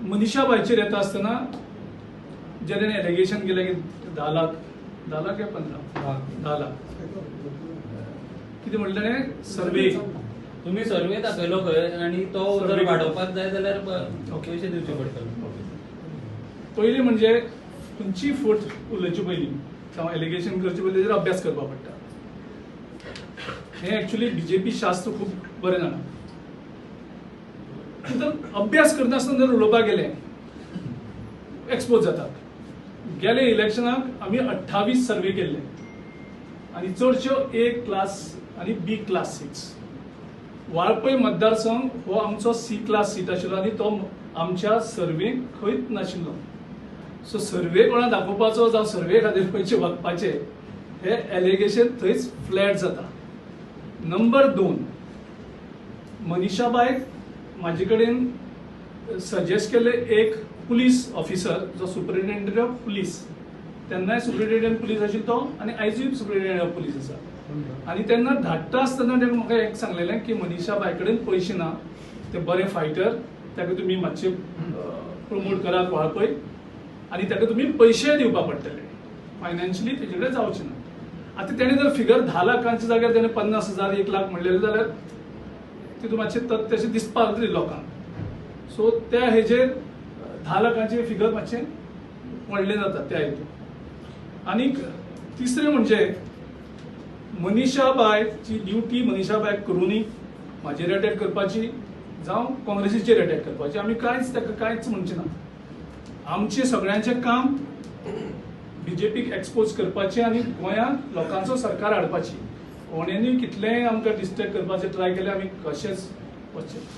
मनीषा बायचेर येता आसतना जेणे एलिगेशन केलें की 10 लाख या 10 लाख कितें म्हणलें ताणें सर्वे तुम्ही सर्वे दाखयलो खंय आणि तो जर सर्वे वाडोवपाक जाय जाल्यार पैसे दिवचे पडटले. पयलीं म्हणजे खंयची फोट उलोवची पयलीं जावं एलिगेशन करचे पयलीं ताजेर अभ्यास करपा पडटा. हें एक्चुअली बीजेपी शास्त्र खूब बरें जाणा. तर अभ्यास करनासतना जर उलोवपाक गेलें एक्सपोज जातात. गेले इलेक्शनाक आमी 28 सर्वे केल्ले आनी चडश्यो A क्लास आनी B क्लास सीट्स. वाळपय मतदारसंघ हो आमचो C क्लास सीट आशिल्लो आनी तो आमच्या सर्वेक खंयच नाशिल्लो. सो सर्वे कोणा दाखोवपाचो जावं सर्वे खातीर खंयचे वखपाचे हे एलिगेशन थंयच फ्लॅट जाता. नंबर 2 मनीषा बायक म्हाजे कडेन सजेस्ट केले एक पुलीस ऑफिसर जो सुपरिटेंडंट ऑफ पुलीस, तेन्नाय सुपरिटेंडंट पुलीस आशिल्लो तो आनी आयजूय सुपरिटेंडंट ऑफ पुलीस आसा. आनी तेन्ना धाडटा आसतना ताणें म्हाका एक सांगलेलें की मनीषा बाय कडेन पयशे ना, ते बरे फायटर, ताका तुमी मातशे प्रमोट करात वाळपय आनी ताका तुमी पयशे दिवपा पडटले, फायनान्शियली तेजे कडेन जावचें ना. आतां तेणें जर फिगर 10 लाखांच्या जाग्यार तेणें 50,000 1 लाख म्हणलेले जाल्यार तितून मातशें तशें दिसपाक लागतलें लोकांक. सो त्या हेजेर 10 लाखांचें फिगर मातशें व्हडलें जाता त्या हेतून. आनीक तिसरें म्हणजे मनीषा बायची ड्युटी मनीषा बाय करूनी म्हाजेर अटॅक करपाची जावं काँग्रेसीचेर अटॅक करपाची, आमी कांयच म्हणचे ना. आमचें सगळ्यांचें काम बीजेपीक एक्सपोज करपाचें आनी गोंयांत लोकांचो सरकार हाडपाची. कोणेनूय कितलेंय आमकां डिस्ट्रॅक्ट करपाचें ट्राय केलें आमी कशेंच वचचे.